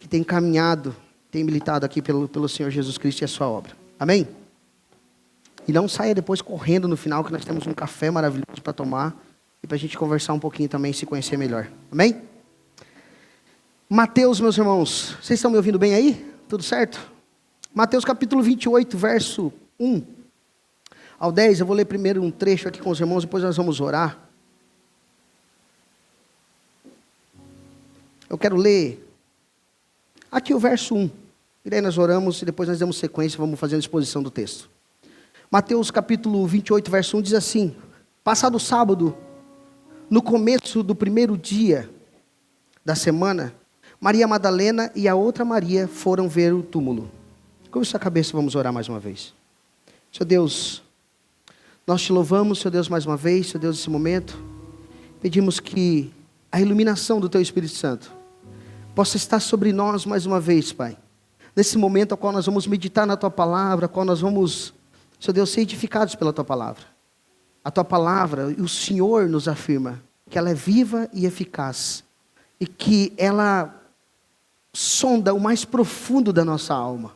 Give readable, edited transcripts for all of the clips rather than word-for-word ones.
que tem caminhado, tem militado aqui pelo Senhor Jesus Cristo e a sua obra. Amém? E não saia depois correndo no final, que nós temos um café maravilhoso para tomar e para a gente conversar um pouquinho também e se conhecer melhor. Amém? Mateus, meus irmãos, vocês estão me ouvindo bem aí? Tudo certo? Mateus capítulo 28, verso 1 ao 10. Eu vou ler primeiro um trecho aqui com os irmãos, depois nós vamos orar. Eu quero ler aqui o verso 1. E daí nós oramos e depois nós damos sequência, vamos fazer a exposição do texto. Mateus capítulo 28, verso 1 diz assim: passado o sábado, no começo do primeiro dia da semana, Maria Madalena e a outra Maria foram ver o túmulo. Curva sua cabeça, vamos orar mais uma vez. Senhor Deus, nós te louvamos, Senhor Deus, mais uma vez, Senhor Deus, nesse momento. Pedimos que a iluminação do Teu Espírito Santo possa estar sobre nós mais uma vez, Pai. Nesse momento ao qual nós vamos meditar na Tua Palavra, ao qual nós vamos, Senhor Deus, ser edificados pela Tua Palavra. A Tua Palavra, e o Senhor nos afirma que ela é viva e eficaz. E que ela sonda o mais profundo da nossa alma.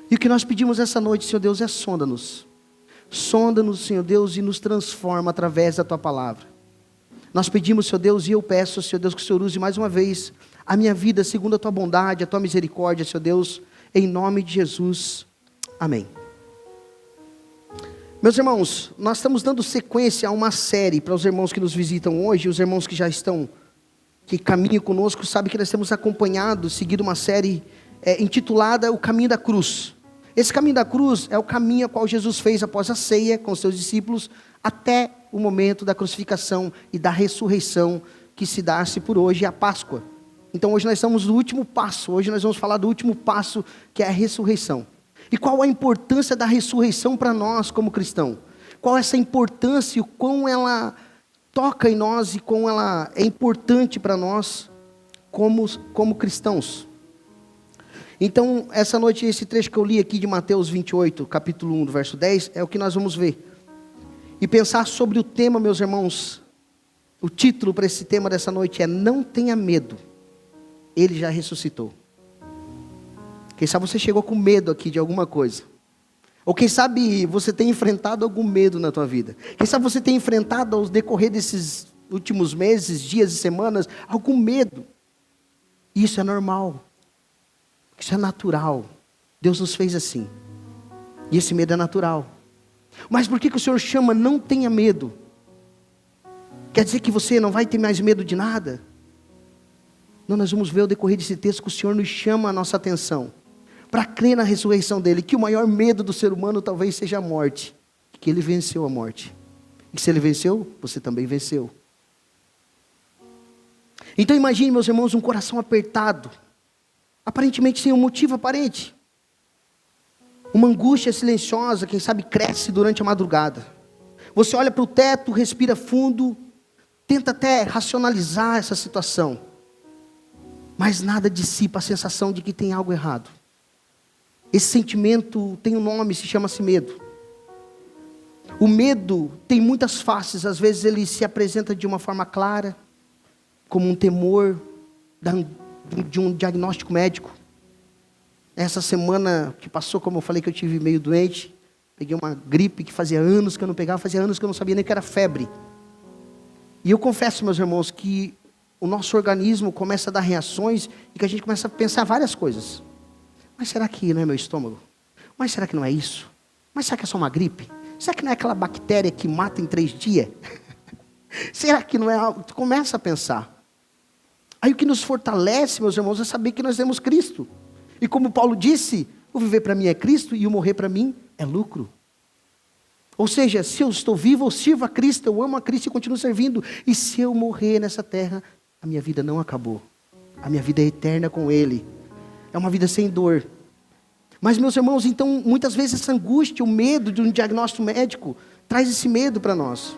E o que nós pedimos essa noite, Senhor Deus, é sonda-nos. Sonda-nos, Senhor Deus, e nos transforma através da Tua Palavra. Nós pedimos, Senhor Deus, e eu peço, Senhor Deus, que o Senhor use mais uma vez a minha vida segundo a Tua bondade, a Tua misericórdia, Senhor Deus, em nome de Jesus. Amém. Meus irmãos, nós estamos dando sequência a uma série para os irmãos que nos visitam hoje, os irmãos que já estão, que caminham conosco, sabem que nós temos acompanhado, seguido uma série intitulada O Caminho da Cruz. Esse caminho da cruz é o caminho ao qual Jesus fez após a ceia com os seus discípulos, até o momento da crucificação e da ressurreição que se dá-se por hoje, a Páscoa. Então hoje nós estamos no último passo, hoje nós vamos falar do último passo, que é a ressurreição. E qual a importância da ressurreição para nós como cristãos? Qual essa importância e o quão ela toca em nós e quão ela é importante para nós como cristãos? Então, essa noite, esse trecho que eu li aqui de Mateus 28, capítulo 1, do verso 10, é o que nós vamos ver. E pensar sobre o tema, meus irmãos, o título para esse tema dessa noite é: não tenha medo, Ele já ressuscitou. Quem sabe você chegou com medo aqui de alguma coisa. Ou quem sabe você tem enfrentado algum medo na tua vida. Quem sabe você tem enfrentado ao decorrer desses últimos meses, dias e semanas, algum medo. Isso é normal. Isso é natural. Deus nos fez assim. E esse medo é natural. Mas por que o Senhor chama não tenha medo? Quer dizer que você não vai ter mais medo de nada? Não, nós vamos ver ao decorrer desse texto que o Senhor nos chama a nossa atenção para crer na ressurreição dele, que o maior medo do ser humano talvez seja a morte, que ele venceu a morte, e se ele venceu, você também venceu. Então imagine, meus irmãos, um coração apertado, aparentemente sem um motivo aparente, uma angústia silenciosa, quem sabe cresce durante a madrugada, você olha para o teto, respira fundo, tenta até racionalizar essa situação, mas nada dissipa a sensação de que tem algo errado. Esse sentimento tem um nome, se chama-se medo. O medo tem muitas faces, às vezes ele se apresenta de uma forma clara, como um temor de um diagnóstico médico. Essa semana que passou, como eu falei que eu tive meio doente, peguei uma gripe que fazia anos que eu não pegava, fazia anos que eu não sabia nem que era febre. E eu confesso, meus irmãos, que o nosso organismo começa a dar reações e que a gente começa a pensar várias coisas. Mas será que não é meu estômago? Mas será que não é isso? Mas será que é só uma gripe? Será que não é aquela bactéria que mata em 3 dias? Será que não é algo? Tu começa a pensar. Aí o que nos fortalece, meus irmãos, é saber que nós temos Cristo. E como Paulo disse, o viver para mim é Cristo e o morrer para mim é lucro. Ou seja, se eu estou vivo, eu sirvo a Cristo, eu amo a Cristo e continuo servindo. E se eu morrer nessa terra, a minha vida não acabou. A minha vida é eterna com Ele. É uma vida sem dor. Mas, meus irmãos, então, muitas vezes essa angústia, o medo de um diagnóstico médico, traz esse medo para nós.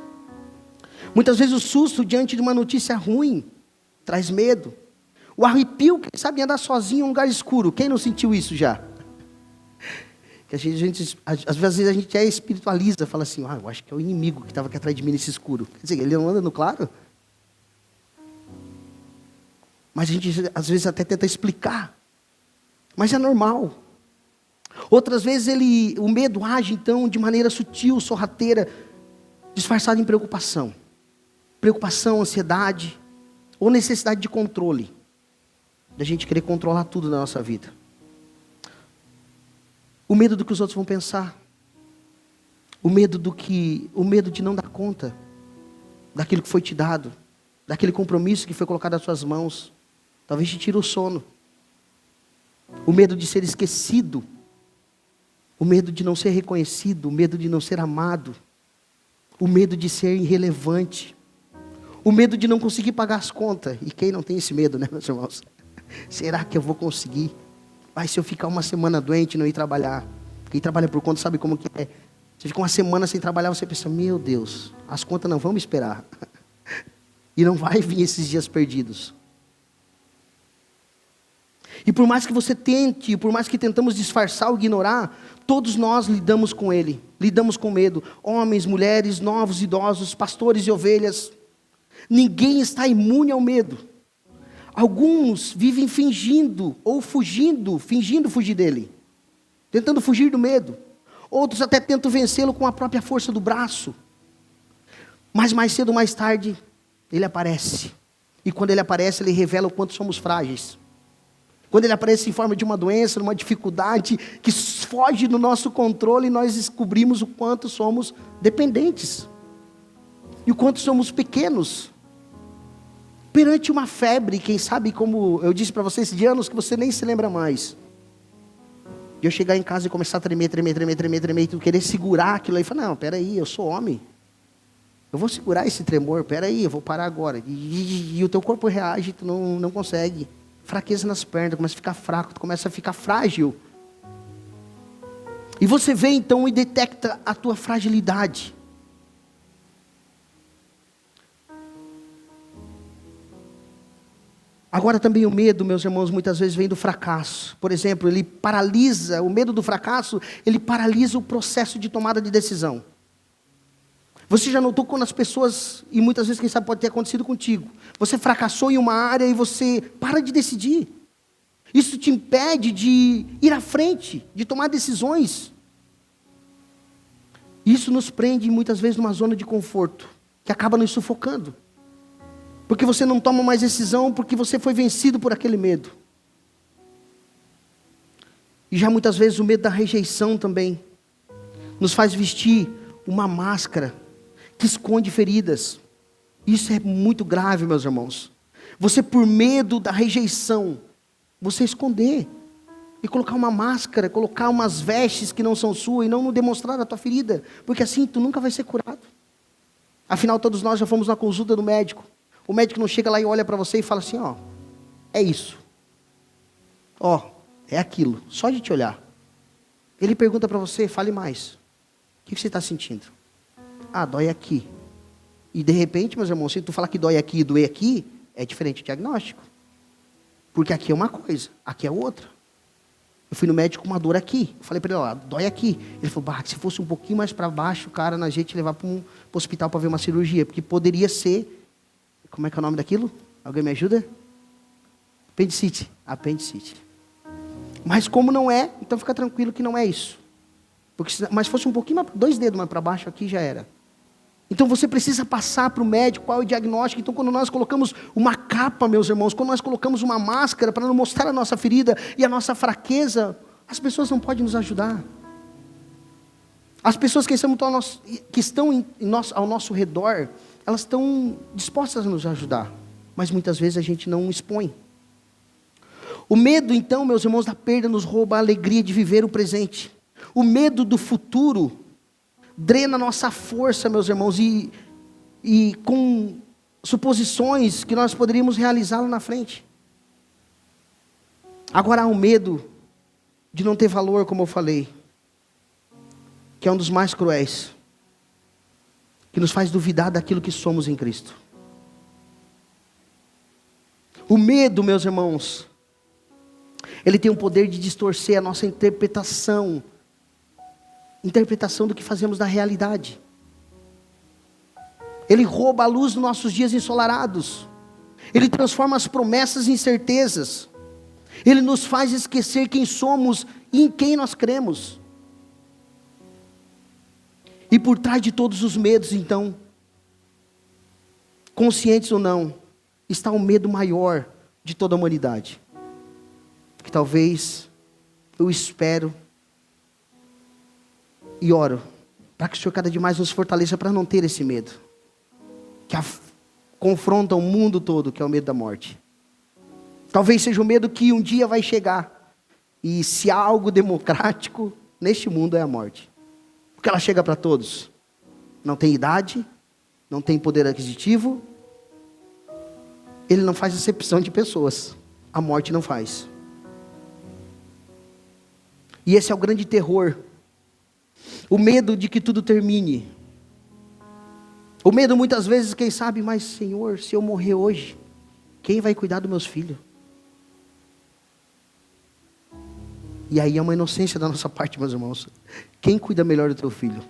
Muitas vezes o susto diante de uma notícia ruim, traz medo. O arrepio, quem sabe andar sozinho em um lugar escuro. Quem não sentiu isso já? Que às vezes a gente espiritualiza, fala assim, eu acho que é o inimigo que estava aqui atrás de mim nesse escuro. Quer dizer, ele não anda no claro? Mas a gente às vezes até tenta explicar. Mas é normal. Outras vezes o medo age então de maneira sutil, sorrateira, disfarçada em preocupação. Preocupação, ansiedade, ou necessidade de controle. Da gente querer controlar tudo na nossa vida. O medo do que os outros vão pensar. O medo de não dar conta daquilo que foi te dado, daquele compromisso que foi colocado nas suas mãos. Talvez te tire o sono. O medo de ser esquecido. O medo de não ser reconhecido. O medo de não ser amado. O medo de ser irrelevante. O medo de não conseguir pagar as contas. E quem não tem esse medo, né, meus irmãos? Será que eu vou conseguir? Vai, se eu ficar uma semana doente e não ir trabalhar. Quem trabalha por conta sabe como que é. Você fica uma semana sem trabalhar, você pensa, meu Deus, as contas não vão me esperar. E não vai vir esses dias perdidos. E por mais que você tente, por mais que tentamos disfarçar ou ignorar, todos nós lidamos com ele. Lidamos com medo. Homens, mulheres, novos, idosos, pastores e ovelhas. Ninguém está imune ao medo. Alguns vivem fingindo fugir dele. Tentando fugir do medo. Outros até tentam vencê-lo com a própria força do braço. Mas mais cedo ou mais tarde, ele aparece. E quando ele aparece, ele revela o quanto somos frágeis. Quando ele aparece em forma de uma doença, uma dificuldade que foge do nosso controle, nós descobrimos o quanto somos dependentes. E o quanto somos pequenos. Perante uma febre, quem sabe, como eu disse para vocês, de anos que você nem se lembra mais. De eu chegar em casa e começar a tremer, e tu querer segurar aquilo aí. Falar, não, peraí, eu sou homem. Eu vou segurar esse tremor, peraí, eu vou parar agora. E o teu corpo reage, tu não consegue. Fraqueza nas pernas, começa a ficar fraco, tu começa a ficar frágil. E você vê então e detecta a tua fragilidade. Agora também o medo, meus irmãos, muitas vezes vem do fracasso. Por exemplo, ele paralisa, o medo do fracasso, ele paralisa o processo de tomada de decisão. Você já notou quando as pessoas, e muitas vezes, quem sabe, pode ter acontecido contigo. Você fracassou em uma área e você para de decidir. Isso te impede de ir à frente, de tomar decisões. Isso nos prende muitas vezes numa zona de conforto, que acaba nos sufocando. Porque você não toma mais decisão, porque você foi vencido por aquele medo. E já muitas vezes o medo da rejeição também nos faz vestir uma máscara que esconde feridas. Isso é muito grave, meus irmãos. Você, por medo da rejeição, você esconder e colocar uma máscara, colocar umas vestes que não são suas e não demonstrar a tua ferida, porque assim tu nunca vai ser curado. Afinal, todos nós já fomos na consulta do médico. O médico não chega lá e olha para você e fala assim, ó, é isso. Ó, é aquilo, só de te olhar. Ele pergunta para você, fale mais. O que você está sentindo? Ah, dói aqui. E de repente, meus irmãos, se tu falar que dói aqui e doer aqui, é diferente o diagnóstico. Porque aqui é uma coisa, aqui é outra. Eu fui no médico com uma dor aqui. Eu falei para ele, ó, dói aqui. Ele falou, se fosse um pouquinho mais para baixo, cara, na gente levar para o hospital para ver uma cirurgia. Porque poderia ser, como é que é o nome daquilo? Alguém me ajuda? Apendicite. Mas como não é, então fica tranquilo que não é isso. Porque mas fosse um pouquinho, 2 dedos mais para baixo aqui já era. Então você precisa passar para o médico qual é o diagnóstico. Então quando nós colocamos uma capa, meus irmãos, quando nós colocamos uma máscara para não mostrar a nossa ferida e a nossa fraqueza, as pessoas não podem nos ajudar. As pessoas que estão ao nosso redor, elas estão dispostas a nos ajudar, mas muitas vezes a gente não expõe. O medo, então, meus irmãos, da perda nos rouba a alegria de viver o presente. O medo do futuro drena a nossa força, meus irmãos, e com suposições que nós poderíamos realizar lá na frente. Agora há um medo de não ter valor, como eu falei, que é um dos mais cruéis, que nos faz duvidar daquilo que somos em Cristo. O medo, meus irmãos, ele tem o poder de distorcer a nossa interpretação do que fazemos da realidade. Ele rouba a luz dos nossos dias ensolarados. Ele transforma as promessas em certezas. Ele nos faz esquecer quem somos e em quem nós cremos. E por trás de todos os medos, então, conscientes ou não, está o medo maior de toda a humanidade. Que talvez eu espero e oro para que o Senhor cada dia mais nos fortaleça para não ter esse medo. Que confronta o mundo todo, que é o medo da morte. Talvez seja o medo que um dia vai chegar. E se há algo democrático neste mundo é a morte. Porque ela chega para todos. Não tem idade, não tem poder aquisitivo. Ele não faz acepção de pessoas. A morte não faz. E esse é o grande terror. O medo de que tudo termine. O medo muitas vezes, quem sabe, mas Senhor, se eu morrer hoje, quem vai cuidar dos meus filhos? E aí é uma inocência da nossa parte, meus irmãos. Quem cuida melhor do teu filho?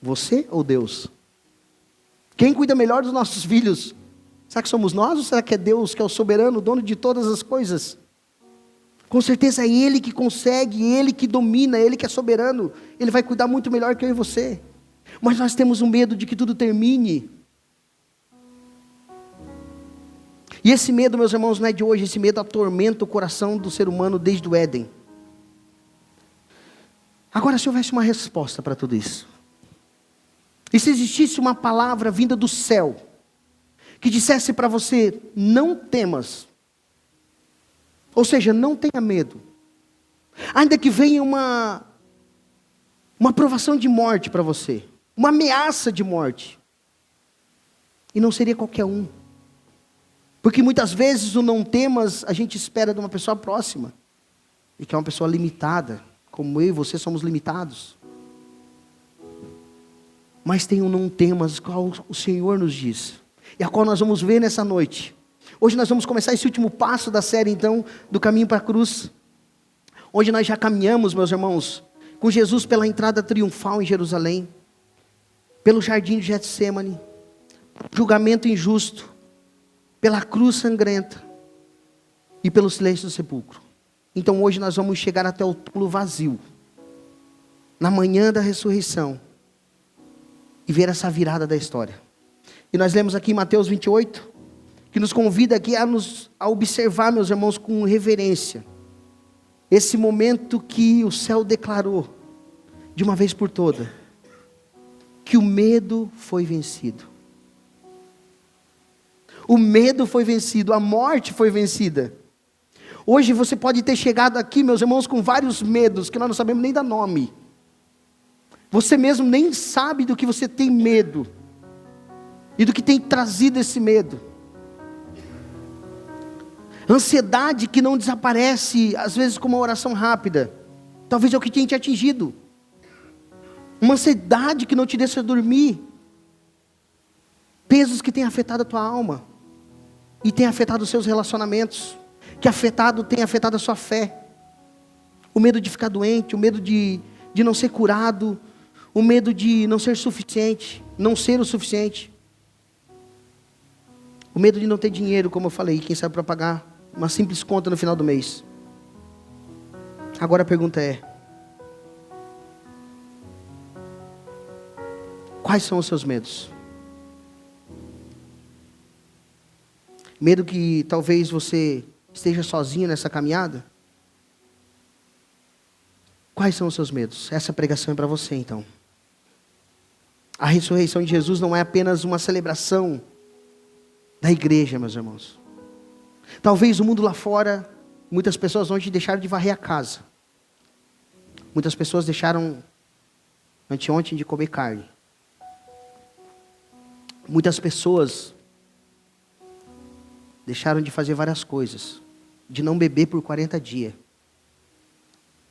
Você ou Deus? Quem cuida melhor dos nossos filhos? Será que somos nós ou será que é Deus, que é o soberano, dono de todas as coisas? Com certeza é Ele que consegue, Ele que domina, Ele que é soberano. Ele vai cuidar muito melhor que eu e você. Mas nós temos um medo de que tudo termine. E esse medo, meus irmãos, não é de hoje. Esse medo atormenta o coração do ser humano desde o Éden. Agora, se houvesse uma resposta para tudo isso, e se existisse uma palavra vinda do céu, que dissesse para você, não temas, ou seja, não tenha medo, ainda que venha uma provação de morte para você, uma ameaça de morte, e não seria qualquer um, porque muitas vezes o não temas a gente espera de uma pessoa próxima, e que é uma pessoa limitada, como eu e você somos limitados. Mas tem um não temas, qual o Senhor nos diz, e a qual nós vamos ver nessa noite. Hoje nós vamos começar esse último passo da série, então, do caminho para a cruz. Onde nós já caminhamos, meus irmãos, com Jesus pela entrada triunfal em Jerusalém, pelo jardim de Getsêmani, julgamento injusto, pela cruz sangrenta e pelo silêncio do sepulcro. Então hoje nós vamos chegar até o túmulo vazio, na manhã da ressurreição, e ver essa virada da história. E nós lemos aqui em Mateus 28, que nos convida aqui a observar, meus irmãos, com reverência, esse momento que o céu declarou, de uma vez por toda, que o medo foi vencido. O medo foi vencido, a morte foi vencida. Hoje você pode ter chegado aqui, meus irmãos, com vários medos, que nós não sabemos nem dar nome. Você mesmo nem sabe do que você tem medo, e do que tem trazido esse medo. Ansiedade que não desaparece, às vezes com uma oração rápida, talvez é o que tenha te atingido. Uma ansiedade que não te deixa dormir. Pesos que têm afetado a tua alma, e têm afetado os seus relacionamentos, que tem afetado a sua fé. O medo de ficar doente, o medo de não ser curado, o medo de não ser suficiente, não ser o suficiente. O medo de não ter dinheiro, como eu falei, quem sabe para pagar uma simples conta no final do mês. Agora a pergunta é: quais são os seus medos? Medo que talvez você esteja sozinho nessa caminhada? Quais são os seus medos? Essa pregação é para você, então. A ressurreição de Jesus não é apenas uma celebração da igreja, meus irmãos. Talvez o mundo lá fora, muitas pessoas ontem deixaram de varrer a casa. Muitas pessoas deixaram anteontem de comer carne. Muitas pessoas deixaram de fazer várias coisas, de não beber por 40 dias.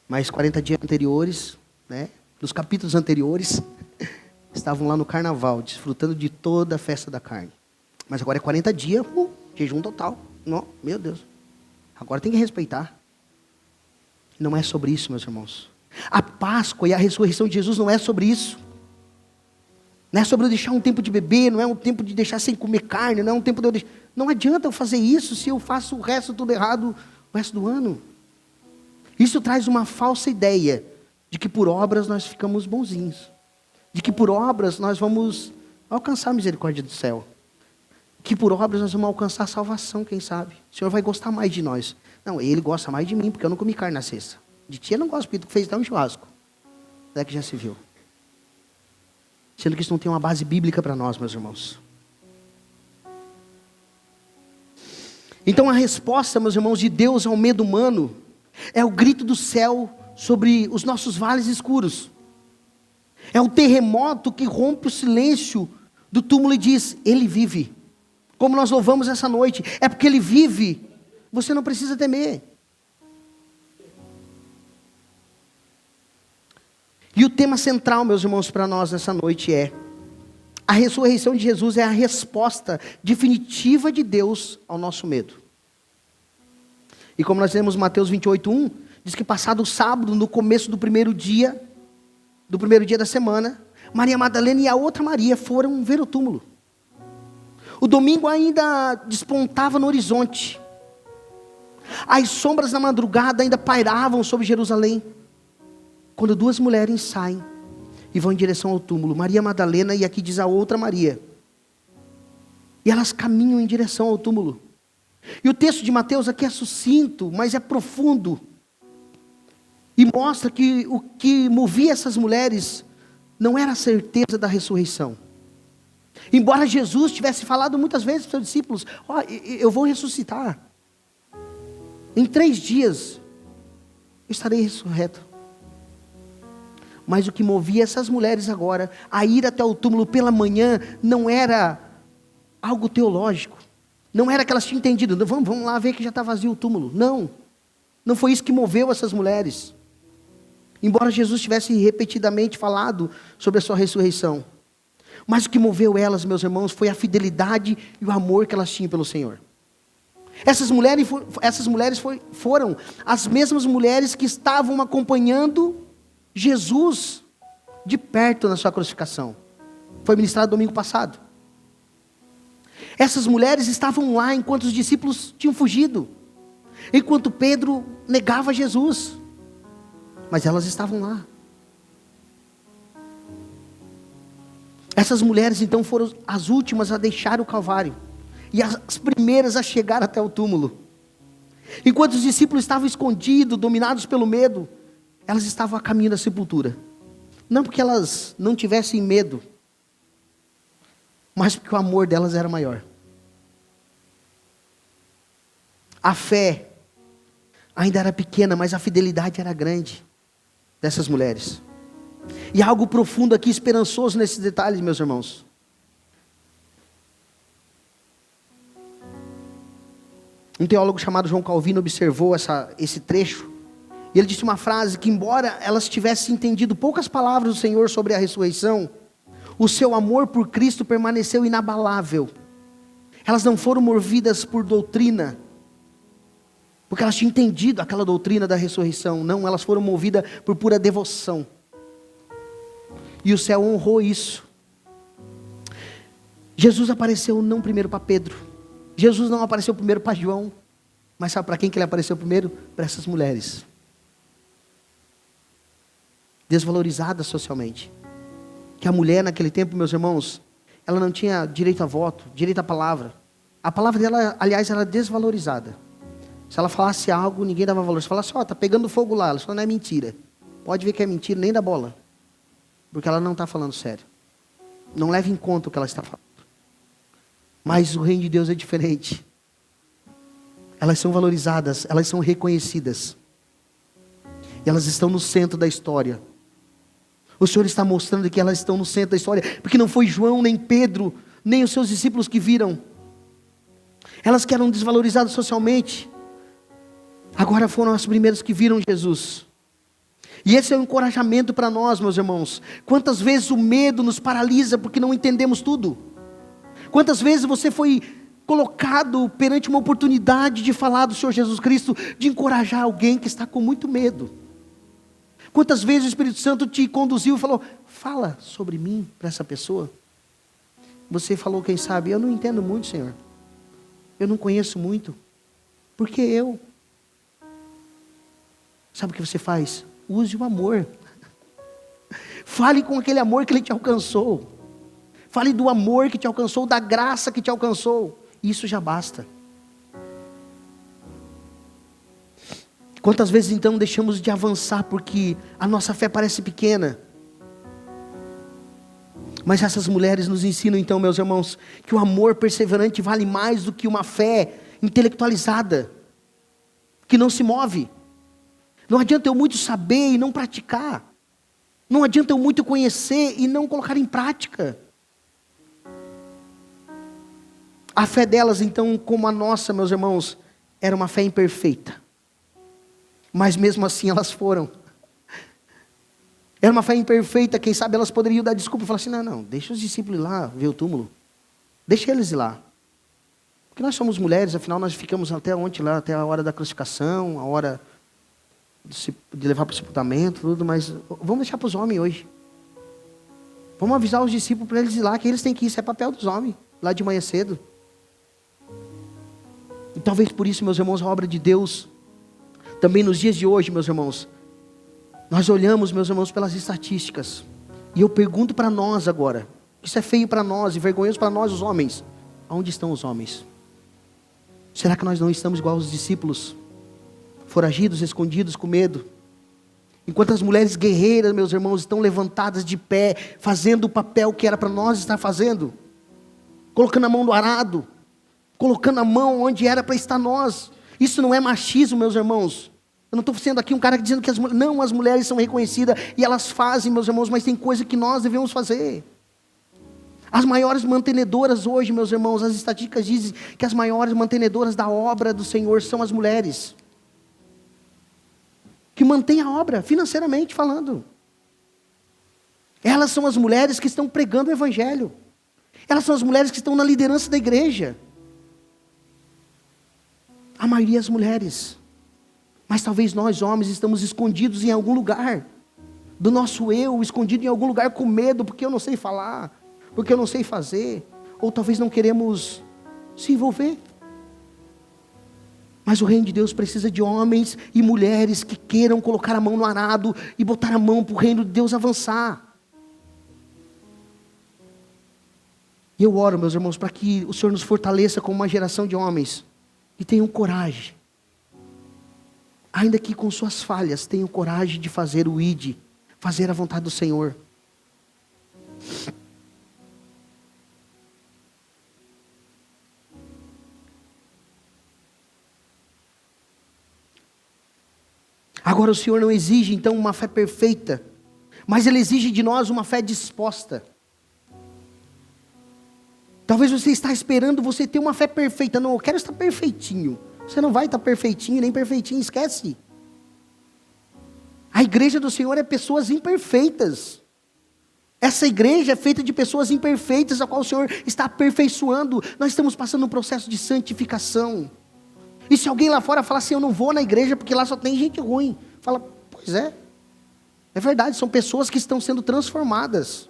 Mas 40 dias anteriores, nos capítulos anteriores, estavam lá no carnaval, desfrutando de toda a festa da carne. Mas agora é 40 dias, jejum total. Não, meu Deus. Agora tem que respeitar. Não é sobre isso, meus irmãos. A Páscoa e a ressurreição de Jesus não é sobre isso. Não é sobre eu deixar um tempo de beber, não é um tempo de deixar sem comer carne, não é um tempo de eu deixar... Não adianta eu fazer isso se eu faço o resto tudo errado. o resto do ano. Isso traz uma falsa ideia de que por obras nós ficamos bonzinhos. De que por obras nós vamos alcançar a misericórdia do céu. Que por obras nós vamos alcançar a salvação, quem sabe. O Senhor vai gostar mais de nós. Não, Ele gosta mais de mim, porque eu não comi carne na sexta. De ti eu não gosto, porque tu fez até um churrasco. Até que já se viu. Sendo que isso não tem uma base bíblica para nós, meus irmãos. Então a resposta, meus irmãos, de Deus ao medo humano é o grito do céu sobre os nossos vales escuros. É o terremoto que rompe o silêncio do túmulo e diz: Ele vive. Como nós louvamos essa noite, é porque Ele vive. Você não precisa temer. E o tema central, meus irmãos, para nós nessa noite é: a ressurreição de Jesus é a resposta definitiva de Deus ao nosso medo. E como nós lemos Mateus 28:1, diz que passado o sábado, no começo do primeiro dia da semana, Maria Madalena e a outra Maria foram ver o túmulo. O domingo ainda despontava no horizonte. As sombras da madrugada ainda pairavam sobre Jerusalém. Quando duas mulheres saem e vão em direção ao túmulo, Maria Madalena e aqui diz a outra Maria. E elas caminham em direção ao túmulo. E o texto de Mateus aqui é sucinto, mas é profundo. E mostra que o que movia essas mulheres não era a certeza da ressurreição. Embora Jesus tivesse falado muitas vezes para os seus discípulos: eu vou ressuscitar. Em 3 dias, eu estarei ressurreto. Mas o que movia essas mulheres agora a ir até o túmulo pela manhã não era algo teológico. Não era que elas tinham entendido: vamos lá ver que já está vazio o túmulo. Não. Não foi isso que moveu essas mulheres. Embora Jesus tivesse repetidamente falado sobre a sua ressurreição. Mas o que moveu elas, meus irmãos, foi a fidelidade e o amor que elas tinham pelo Senhor. Essas mulheres foram as mesmas mulheres que estavam acompanhando Jesus de perto na sua crucificação. Foi ministrado domingo passado. Essas mulheres estavam lá enquanto os discípulos tinham fugido. Enquanto Pedro negava Jesus. Mas elas estavam lá. Essas mulheres então foram as últimas a deixar o Calvário. E as primeiras a chegar até o túmulo. Enquanto os discípulos estavam escondidos, dominados pelo medo, elas estavam a caminho da sepultura. Não porque elas não tivessem medo, mas porque o amor delas era maior. A fé ainda era pequena, mas a fidelidade era grande dessas mulheres. E há algo profundo aqui, esperançoso nesses detalhes, meus irmãos. Um teólogo chamado João Calvino observou esse trecho. E ele disse uma frase que, embora elas tivessem entendido poucas palavras do Senhor sobre a ressurreição, o seu amor por Cristo permaneceu inabalável. Elas não foram movidas por doutrina, porque elas tinham entendido aquela doutrina da ressurreição. Não, elas foram movidas por pura devoção. E o céu honrou isso. Jesus apareceu não primeiro para Pedro. Jesus não apareceu primeiro para João. Mas sabe para quem que ele apareceu primeiro? Para essas mulheres. Desvalorizadas socialmente. Que a mulher naquele tempo, meus irmãos, ela não tinha direito a voto, direito à palavra. A palavra dela, aliás, era desvalorizada. Se ela falasse algo, ninguém dava valor. Se falasse: está pegando fogo lá, ela falou: não é mentira. Pode ver que é mentira, nem dá bola. Porque ela não está falando sério. Não leva em conta o que ela está falando. Mas o reino de Deus é diferente. Elas são valorizadas, elas são reconhecidas. E elas estão no centro da história. O Senhor está mostrando que elas estão no centro da história. Porque não foi João, nem Pedro, nem os seus discípulos que viram. Elas que eram desvalorizadas socialmente, agora foram as primeiras que viram Jesus. E esse é um encorajamento para nós, meus irmãos. Quantas vezes o medo nos paralisa porque não entendemos tudo? Quantas vezes você foi colocado perante uma oportunidade de falar do Senhor Jesus Cristo, de encorajar alguém que está com muito medo? Quantas vezes o Espírito Santo te conduziu e falou: fala sobre mim para essa pessoa? Você falou, quem sabe: eu não entendo muito, Senhor. Eu não conheço muito. Porque eu? Sabe o que você faz? Use o amor. Fale com aquele amor que ele te alcançou. Fale do amor que te alcançou, da graça que te alcançou. Isso já basta. Quantas vezes então deixamos de avançar porque a nossa fé parece pequena? Mas essas mulheres nos ensinam então, meus irmãos, que o amor perseverante vale mais do que uma fé intelectualizada, que não se move. Não adianta eu muito saber e não praticar. Não adianta eu muito conhecer e não colocar em prática. A fé delas então, como a nossa, meus irmãos, era uma fé imperfeita. Mas mesmo assim elas foram. Era uma fé imperfeita, quem sabe elas poderiam dar desculpa e falar assim, não, deixa os discípulos ir lá ver o túmulo. Deixa eles ir lá. Porque nós somos mulheres, afinal nós ficamos até ontem lá, até a hora da crucificação, a hora de levar para o sepultamento, tudo, mas vamos deixar para os homens hoje. Vamos avisar os discípulos para eles ir lá, que eles têm que ir, isso é papel dos homens, lá de manhã cedo. E talvez por isso, meus irmãos, a obra de Deus, também nos dias de hoje, meus irmãos, nós olhamos, meus irmãos, pelas estatísticas, e eu pergunto para nós agora, isso é feio para nós e vergonhoso para nós os homens, aonde estão os homens? Será que nós não estamos igual aos discípulos? Foragidos, escondidos, com medo. Enquanto as mulheres guerreiras, meus irmãos, estão levantadas de pé, fazendo o papel que era para nós estar fazendo. Colocando a mão no arado. Colocando a mão onde era para estar nós. Isso não é machismo, meus irmãos. Eu não estou sendo aqui um cara dizendo que as mulheres são reconhecidas e elas fazem, meus irmãos, mas tem coisa que nós devemos fazer. As maiores mantenedoras hoje, meus irmãos, as estatísticas dizem que as maiores mantenedoras da obra do Senhor são as mulheres. Que mantém a obra, financeiramente falando. Elas são as mulheres que estão pregando o Evangelho. Elas são as mulheres que estão na liderança da igreja. A maioria as mulheres. Mas talvez nós, homens, estamos escondidos em algum lugar. Do nosso eu, escondido em algum lugar com medo, porque eu não sei falar, porque eu não sei fazer. Ou talvez não queremos se envolver. Mas o reino de Deus precisa de homens e mulheres que queiram colocar a mão no arado e botar a mão para o reino de Deus avançar. E eu oro, meus irmãos, para que o Senhor nos fortaleça como uma geração de homens que tenham coragem. Ainda que com suas falhas, tenham coragem de fazer o ID, fazer a vontade do Senhor. Agora o Senhor não exige então uma fé perfeita, mas Ele exige de nós uma fé disposta. Talvez você está esperando você ter uma fé perfeita. Não, eu quero estar perfeitinho. Você não vai estar perfeitinho, nem perfeitinho, esquece. A igreja do Senhor é pessoas imperfeitas. Essa igreja é feita de pessoas imperfeitas, a qual o Senhor está aperfeiçoando. Nós estamos passando um processo de santificação. E se alguém lá fora falar assim, eu não vou na igreja porque lá só tem gente ruim. Fala, pois é. É verdade, são pessoas que estão sendo transformadas.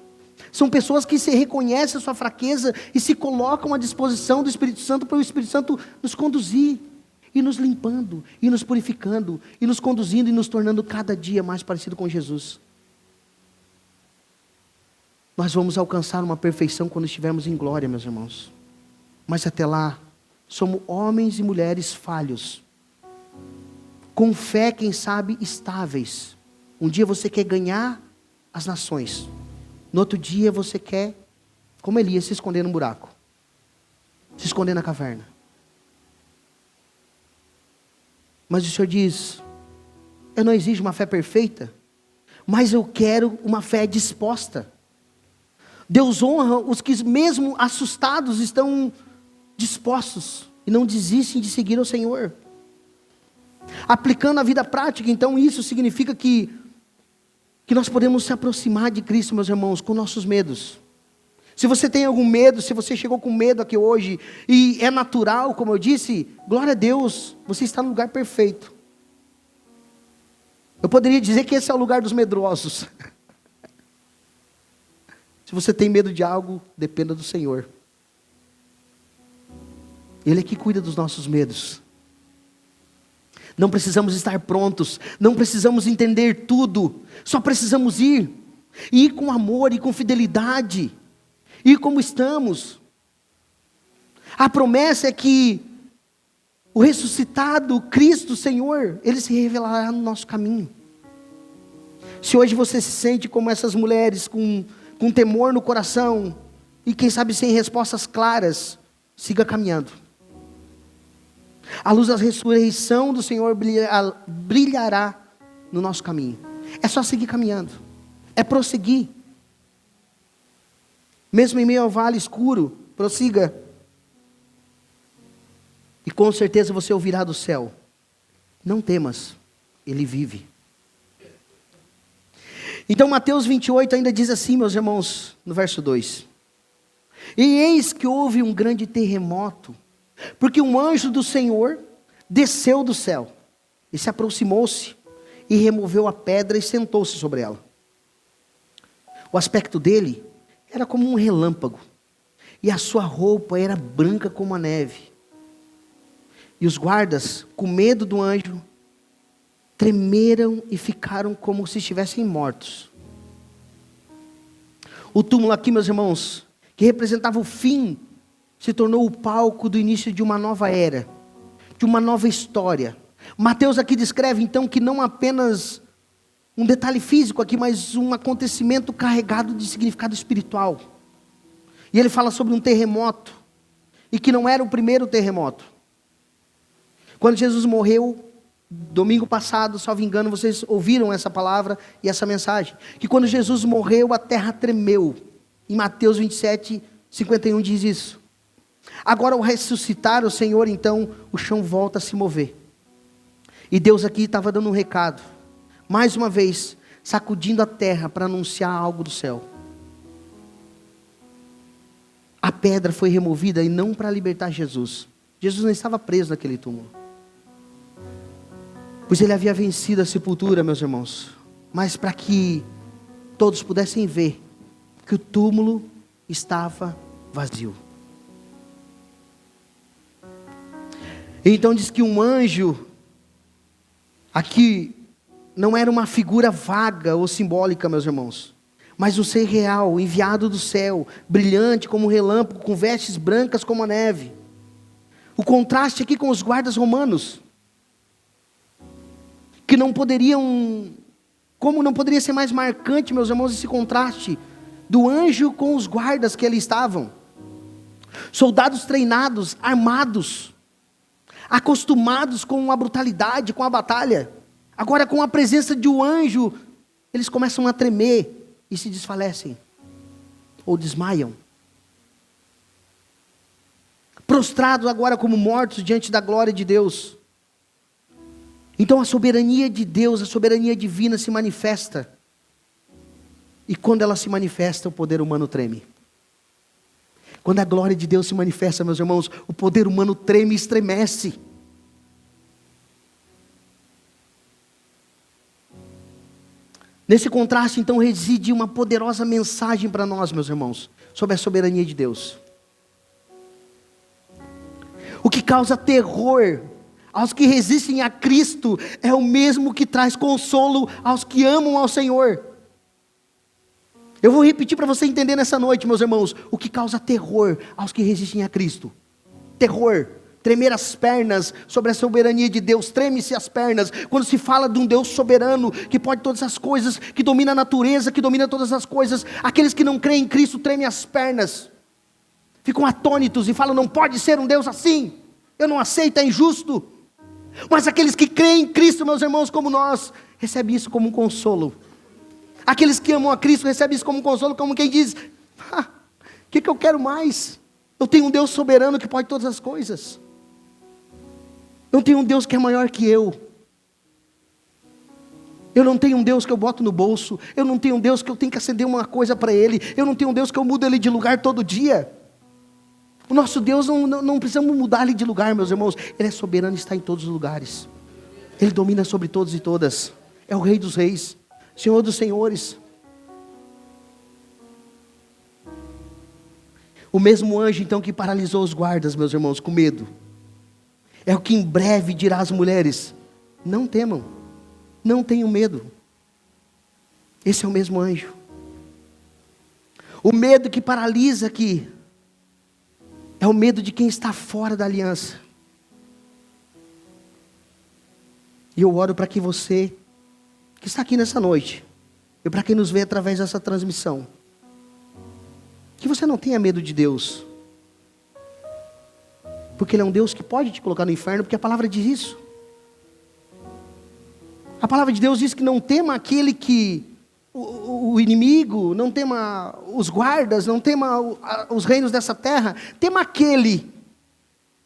São pessoas que se reconhecem a sua fraqueza e se colocam à disposição do Espírito Santo para o Espírito Santo nos conduzir. E nos limpando, e nos purificando, e nos conduzindo e nos tornando cada dia mais parecido com Jesus. Nós vamos alcançar uma perfeição quando estivermos em glória, meus irmãos. Mas até lá, somos homens e mulheres falhos. Com fé, quem sabe, estáveis. Um dia você quer ganhar as nações. No outro dia você quer, como Elias, se esconder num buraco. Se esconder na caverna. Mas o Senhor diz, eu não exijo uma fé perfeita, mas eu quero uma fé disposta. Deus honra os que mesmo assustados estão dispostos e não desistem de seguir ao Senhor. Aplicando a vida prática, então isso significa que nós podemos se aproximar de Cristo, meus irmãos, com nossos medos. Se você tem algum medo, se você chegou com medo aqui hoje, e é natural, como eu disse, glória a Deus, você está no lugar perfeito. Eu poderia dizer que esse é o lugar dos medrosos. Se você tem medo de algo, dependa do Senhor. Ele é que cuida dos nossos medos. Não precisamos estar prontos, não precisamos entender tudo, só precisamos ir. E ir com amor e com fidelidade, ir como estamos. A promessa é que o ressuscitado Cristo Senhor, Ele se revelará no nosso caminho. Se hoje você se sente como essas mulheres, com temor no coração, e quem sabe sem respostas claras, siga caminhando. A luz da ressurreição do Senhor brilhará no nosso caminho. É só seguir caminhando, é prosseguir. Mesmo em meio ao vale escuro, prossiga. E com certeza você ouvirá do céu: não temas, Ele vive. Então Mateus 28 ainda diz assim, meus irmãos, no verso 2: e eis que houve um grande terremoto, porque um anjo do Senhor desceu do céu, e se aproximou-se, e removeu a pedra e sentou-se sobre ela. O aspecto dele era como um relâmpago, e a sua roupa era branca como a neve. E os guardas, com medo do anjo, tremeram e ficaram como se estivessem mortos. O túmulo aqui, meus irmãos, que representava o fim, se tornou o palco do início de uma nova era, de uma nova história. Mateus aqui descreve então que não apenas um detalhe físico aqui, mas um acontecimento carregado de significado espiritual. E ele fala sobre um terremoto, e que não era o primeiro terremoto. Quando Jesus morreu, domingo passado, salvo engano, vocês ouviram essa palavra e essa mensagem, que quando Jesus morreu, a terra tremeu. Em Mateus 27, 51 diz isso. Agora, ao ressuscitar o Senhor, então, o chão volta a se mover. E Deus aqui estava dando um recado, mais uma vez, sacudindo a terra para anunciar algo do céu. A pedra foi removida e não para libertar Jesus. Jesus não estava preso naquele túmulo, pois ele havia vencido a sepultura, meus irmãos, mas para que todos pudessem ver que o túmulo estava vazio. Então diz que um anjo, aqui não era uma figura vaga ou simbólica, meus irmãos, mas um ser real, enviado do céu, brilhante como um relâmpago, com vestes brancas como a neve. O contraste aqui com os guardas romanos, que não poderiam, como não poderia ser mais marcante, meus irmãos, esse contraste do anjo com os guardas que ali estavam. Soldados treinados, armados, acostumados com a brutalidade, com a batalha. Agora, com a presença de um anjo, eles começam a tremer e se desfalecem, ou desmaiam. Prostrados agora como mortos diante da glória de Deus. Então a soberania de Deus, a soberania divina se manifesta. E quando ela se manifesta, o poder humano treme. Quando a glória de Deus se manifesta, meus irmãos, o poder humano treme e estremece. Nesse contraste, então, reside uma poderosa mensagem para nós, meus irmãos, sobre a soberania de Deus. O que causa terror aos que resistem a Cristo é o mesmo que traz consolo aos que amam ao Senhor. Eu vou repetir para você entender nessa noite, meus irmãos, o que causa terror aos que resistem a Cristo. Terror, tremer as pernas sobre a soberania de Deus, treme-se as pernas, quando se fala de um Deus soberano, que pode todas as coisas, que domina a natureza, que domina todas as coisas. Aqueles que não creem em Cristo tremem as pernas, ficam atônitos e falam: não pode ser um Deus assim, eu não aceito, é injusto. Mas aqueles que creem em Cristo, meus irmãos, como nós, recebem isso como um consolo. Aqueles que amam a Cristo recebem isso como um consolo, como quem diz: o que eu quero mais? Eu tenho um Deus soberano que pode todas as coisas. Eu tenho um Deus que é maior que eu. Eu não tenho um Deus que eu boto no bolso. Eu não tenho um Deus que eu tenho que acender uma coisa para Ele. Eu não tenho um Deus que eu mudo Ele de lugar todo dia. O nosso Deus não precisamos mudar Ele de lugar, meus irmãos. Ele é soberano e está em todos os lugares. Ele domina sobre todos e todas. É o Rei dos Reis, Senhor dos Senhores. O mesmo anjo então que paralisou os guardas, meus irmãos, com medo, é o que em breve dirá às mulheres: não temam, não tenham medo. Esse é o mesmo anjo. O medo que paralisa aqui é o medo de quem está fora da aliança. E eu oro para que você, que está aqui nessa noite, e para quem nos vê através dessa transmissão, que você não tenha medo de Deus. Porque Ele é um Deus que pode te colocar no inferno, porque a palavra diz isso. A palavra de Deus diz que não tema aquele que, o inimigo, não tema os guardas, não tema os reinos dessa terra, tema aquele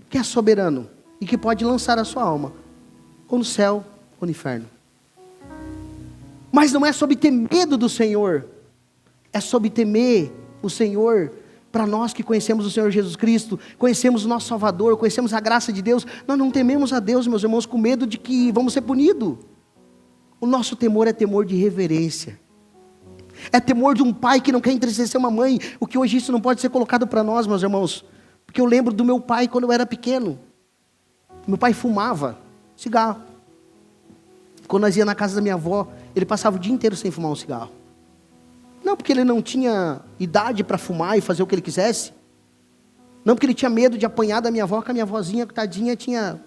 que é soberano e que pode lançar a sua alma, ou no céu, ou no inferno. Mas não é sobre ter medo do Senhor, é sobre temer o Senhor. Para nós que conhecemos o Senhor Jesus Cristo, conhecemos o nosso Salvador, conhecemos a graça de Deus, nós não tememos a Deus, meus irmãos, com medo de que vamos ser punidos. O nosso temor é temor de reverência. É temor de um pai que não quer entristecer uma mãe, o que hoje isso não pode ser colocado para nós, meus irmãos. Porque eu lembro do meu pai quando eu era pequeno. Meu pai fumava cigarro. Quando nós ia na casa da minha avó, ele passava o dia inteiro sem fumar um cigarro. Não porque ele não tinha idade para fumar e fazer o que ele quisesse. Não porque ele tinha medo de apanhar da minha avó, que a minha avózinha, tadinha, tinha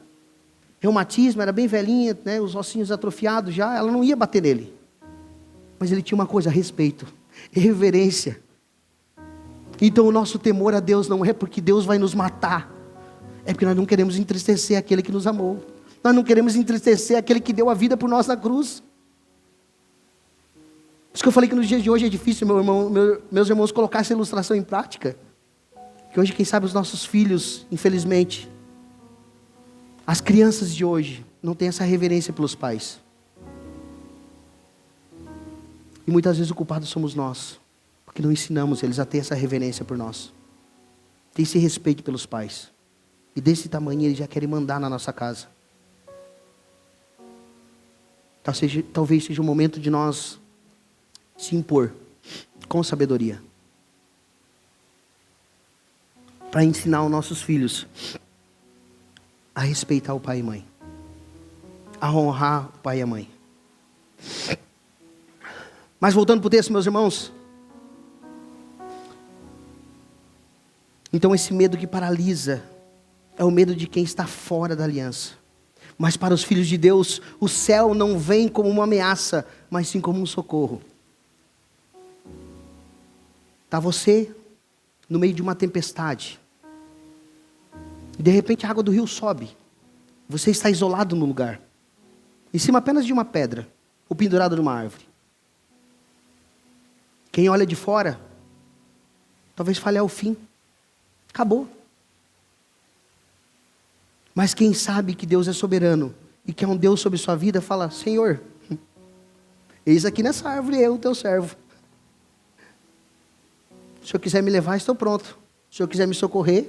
reumatismo, era bem velhinha, né, os ossinhos atrofiados já, ela não ia bater nele. Mas ele tinha uma coisa, respeito, reverência. Então o nosso temor a Deus não é porque Deus vai nos matar, é porque nós não queremos entristecer aquele que nos amou. Nós não queremos entristecer aquele que deu a vida por nós na cruz. Por isso que eu falei que nos dias de hoje é difícil, meus irmãos, colocar essa ilustração em prática. Que hoje, quem sabe, os nossos filhos, infelizmente, as crianças de hoje, não têm essa reverência pelos pais. E muitas vezes o culpado somos nós, porque não ensinamos eles a ter essa reverência por nós. Ter esse respeito pelos pais. E desse tamanho eles já querem mandar na nossa casa. Talvez seja o momento de nós se impor com sabedoria. Para ensinar os nossos filhos a respeitar o pai e mãe. A honrar o pai e a mãe. Mas voltando para o texto, meus irmãos. Então esse medo que paralisa é o medo de quem está fora da aliança. Mas para os filhos de Deus, o céu não vem como uma ameaça, mas sim como um socorro. Está você no meio de uma tempestade. E de repente a água do rio sobe. Você está isolado no lugar. Em cima apenas de uma pedra. Ou pendurado numa árvore. Quem olha de fora, talvez fale ao fim. Acabou. Mas quem sabe que Deus é soberano e que é um Deus sobre sua vida, fala: Senhor, eis aqui nessa árvore eu, teu servo. Se o Senhor quiser me levar, estou pronto. Se o Senhor quiser me socorrer,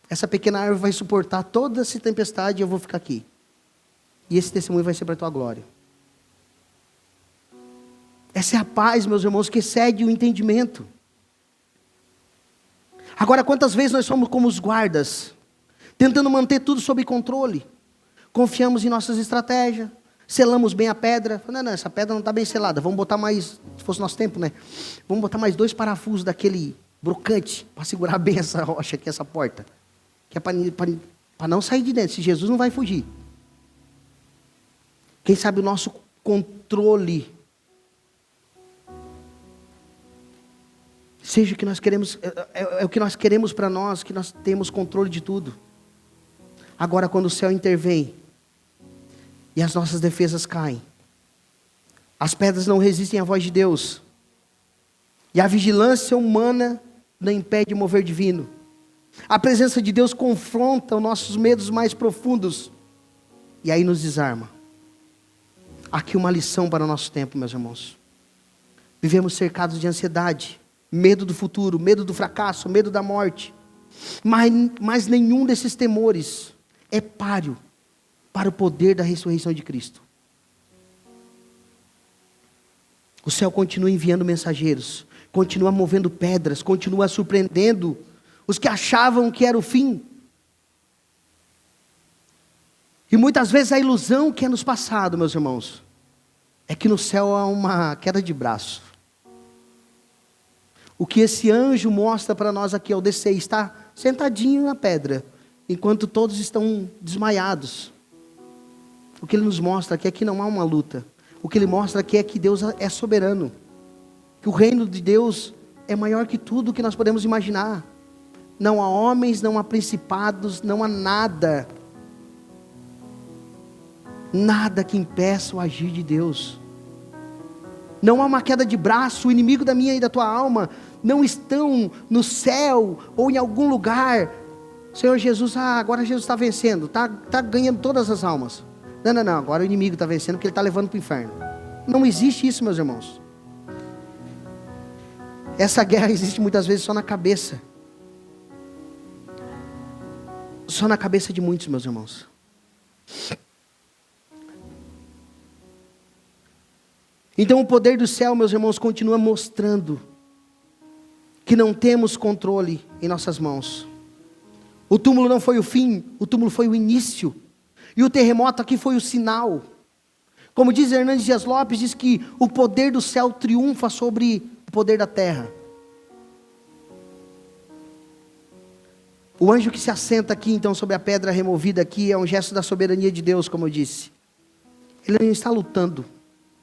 essa pequena árvore vai suportar toda essa tempestade e eu vou ficar aqui. E esse testemunho vai ser para a tua glória. Essa é a paz, meus irmãos, que excede o entendimento. Agora, quantas vezes nós somos como os guardas, tentando manter tudo sob controle. Confiamos em nossas estratégias. Selamos bem a pedra. Não, essa pedra não está bem selada. Vamos botar mais, se fosse nosso tempo, né? Vamos botar mais 2 parafusos daquele brocante para segurar bem essa rocha aqui, essa porta. Que é para não sair de dentro. Se Jesus não vai fugir. Quem sabe o nosso controle seja o que nós queremos, é o que nós queremos para nós, que nós temos controle de tudo. Agora, quando o céu intervém e as nossas defesas caem, as pedras não resistem à voz de Deus, e a vigilância humana não impede o mover divino. A presença de Deus confronta os nossos medos mais profundos, e aí nos desarma. Aqui uma lição para o nosso tempo, meus irmãos. Vivemos cercados de ansiedade, medo do futuro, medo do fracasso, medo da morte. Mas nenhum desses temores é páreo para o poder da ressurreição de Cristo. O céu continua enviando mensageiros, continua movendo pedras, continua surpreendendo os que achavam que era o fim. E muitas vezes a ilusão que é nos passado, meus irmãos, é que no céu há uma queda de braço. O que esse anjo mostra para nós aqui ao descer, está sentadinho na pedra, enquanto todos estão desmaiados. O que ele nos mostra aqui é que não há uma luta. O que ele mostra aqui é que Deus é soberano. Que o reino de Deus é maior que tudo que nós podemos imaginar. Não há homens, não há principados, não há nada. Nada que impeça o agir de Deus. Não há uma queda de braço. O inimigo da minha e da tua alma não estão no céu ou em algum lugar. Senhor Jesus, agora Jesus está vencendo, está ganhando todas as almas. Não, agora o inimigo está vencendo porque ele está levando para o inferno. Não existe isso, meus irmãos. Essa guerra existe muitas vezes só na cabeça. Só na cabeça de muitos, meus irmãos. Então o poder do céu, meus irmãos, continua mostrando que não temos controle em nossas mãos. O túmulo não foi o fim, o túmulo foi o início. E o terremoto aqui foi o sinal. Como diz Hernandes Dias Lopes, diz que o poder do céu triunfa sobre o poder da terra. O anjo que se assenta aqui então sobre a pedra removida aqui é um gesto da soberania de Deus, como eu disse. Ele não está lutando,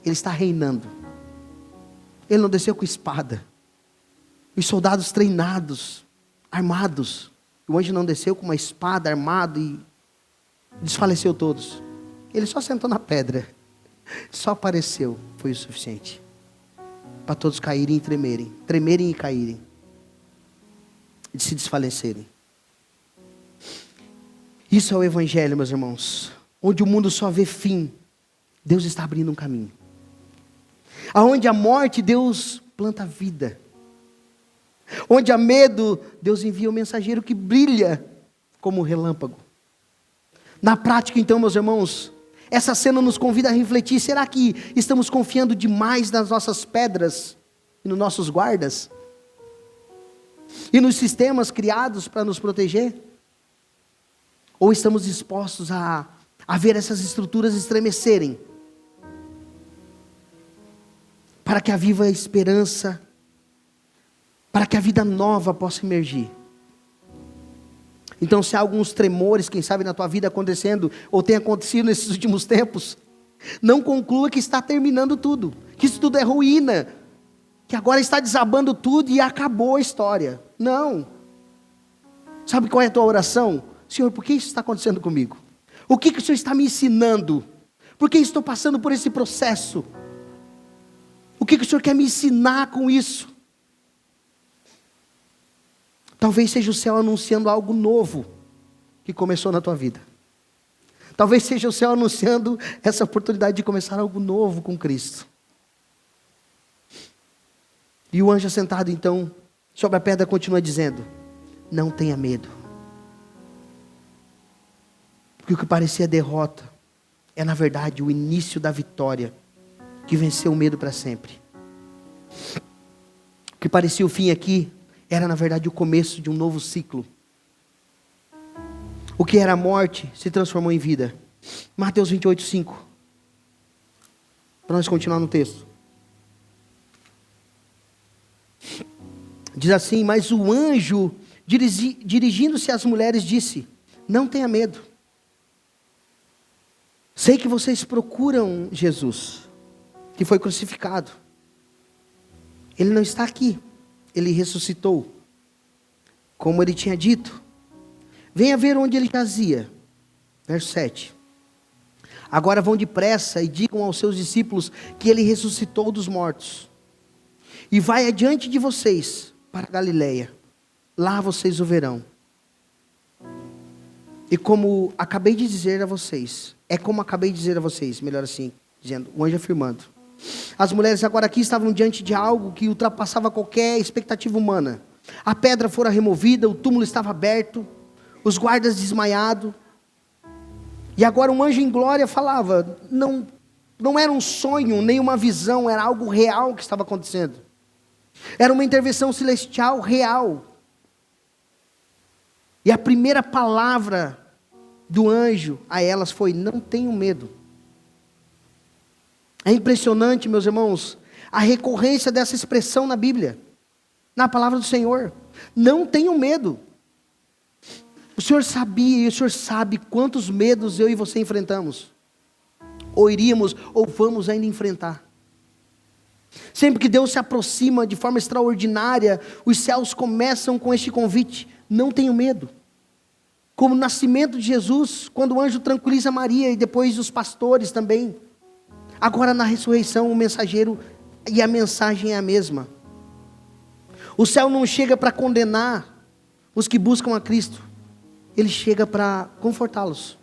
ele está reinando. Ele não desceu com espada. Os soldados treinados, armados. O anjo não desceu com uma espada, armado e desfaleceu todos. Ele só sentou na pedra. Só apareceu, foi o suficiente. Para todos caírem e tremerem. Tremerem e caírem. E se desfalecerem. Isso é o evangelho, meus irmãos. Onde o mundo só vê fim, Deus está abrindo um caminho. Aonde há morte, Deus planta vida. Onde há medo, Deus envia um mensageiro que brilha como um relâmpago. Na prática, então, meus irmãos, essa cena nos convida a refletir. Será que estamos confiando demais nas nossas pedras e nos nossos guardas? E nos sistemas criados para nos proteger? Ou estamos dispostos a ver essas estruturas estremecerem? Para que a viva esperança, para que a vida nova possa emergir. Então, se há alguns tremores, quem sabe na tua vida acontecendo, ou tem acontecido nesses últimos tempos, não conclua que está terminando tudo, que isso tudo é ruína, que agora está desabando tudo e acabou a história. Não. Sabe qual é a tua oração? Senhor, por que isso está acontecendo comigo? O que o Senhor está me ensinando? Por que estou passando por esse processo? O que o Senhor quer me ensinar com isso? Talvez seja o céu anunciando algo novo que começou na tua vida. Talvez seja o céu anunciando essa oportunidade de começar algo novo com Cristo. E o anjo sentado então sobre a pedra continua dizendo: não tenha medo. Porque o que parecia derrota é na verdade o início da vitória que venceu o medo para sempre. O que parecia o fim aqui era na verdade o começo de um novo ciclo. O que era a morte se transformou em vida. Mateus 28:5. Para nós continuar no texto. Diz assim: mas o anjo, dirigindo-se às mulheres, disse: não tenha medo. Sei que vocês procuram Jesus, que foi crucificado. Ele não está aqui. Ele ressuscitou, como ele tinha dito. Venha ver onde ele jazia. Verso 7. Agora vão depressa e digam aos seus discípulos que ele ressuscitou dos mortos. E vai adiante de vocês para Galileia. Lá vocês o verão. E como acabei de dizer a vocês, melhor assim, dizendo, o anjo afirmando. As mulheres agora aqui estavam diante de algo que ultrapassava qualquer expectativa humana. A pedra fora removida, o túmulo estava aberto, os guardas desmaiados. E agora um anjo em glória falava, não era um sonho, nem uma visão, era algo real que estava acontecendo. Era uma intervenção celestial real. E a primeira palavra do anjo a elas foi: não tenham medo. É impressionante, meus irmãos, a recorrência dessa expressão na Bíblia, na palavra do Senhor. Não tenham medo. O Senhor sabia e o Senhor sabe quantos medos eu e você enfrentamos, ou iríamos, ou vamos ainda enfrentar. Sempre que Deus se aproxima de forma extraordinária, os céus começam com este convite: não tenham medo. Como no nascimento de Jesus, quando o anjo tranquiliza Maria e depois os pastores também. Agora na ressurreição o mensageiro e a mensagem é a mesma. O céu não chega para condenar os que buscam a Cristo. Ele chega para confortá-los.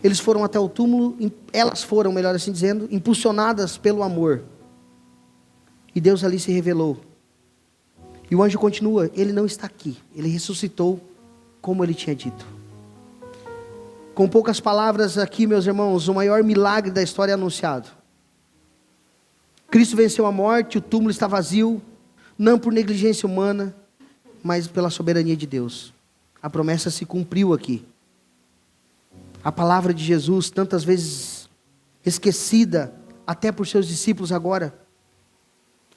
Eles foram até o túmulo, elas foram, melhor assim dizendo, impulsionadas pelo amor. E Deus ali se revelou. E o anjo continua: ele não está aqui, ele ressuscitou como ele tinha dito. Com poucas palavras aqui, meus irmãos, o maior milagre da história é anunciado. Cristo venceu a morte, o túmulo está vazio, não por negligência humana, mas pela soberania de Deus. A promessa se cumpriu aqui. A palavra de Jesus, tantas vezes esquecida, até por seus discípulos agora,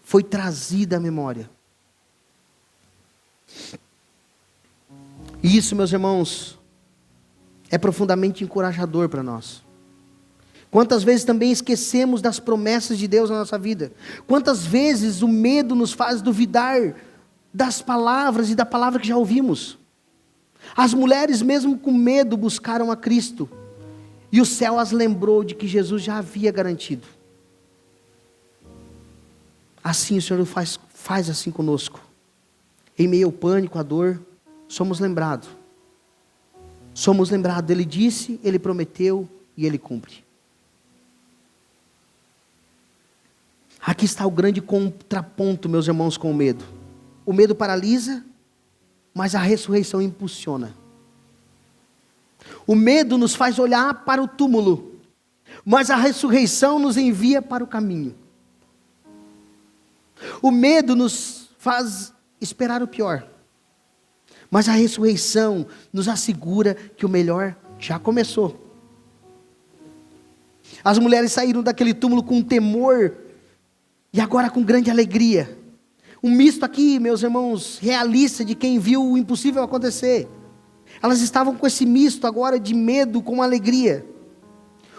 foi trazida à memória. E isso, meus irmãos, é profundamente encorajador para nós. Quantas vezes também esquecemos das promessas de Deus na nossa vida? Quantas vezes o medo nos faz duvidar das palavras e da palavra que já ouvimos? As mulheres, mesmo com medo, buscaram a Cristo, e o céu as lembrou de que Jesus já havia garantido. Assim o Senhor faz assim conosco. Em meio ao pânico, à dor, somos lembrados. Somos lembrados. Ele disse, Ele prometeu e Ele cumpre. Aqui está o grande contraponto, meus irmãos, com o medo. O medo paralisa, mas a ressurreição impulsiona. O medo nos faz olhar para o túmulo, mas a ressurreição nos envia para o caminho. O medo nos faz esperar o pior, mas a ressurreição nos assegura que o melhor já começou. As mulheres saíram daquele túmulo com temor e agora com grande alegria. Um misto aqui, meus irmãos, realista de quem viu o impossível acontecer. Elas estavam com esse misto agora de medo com alegria.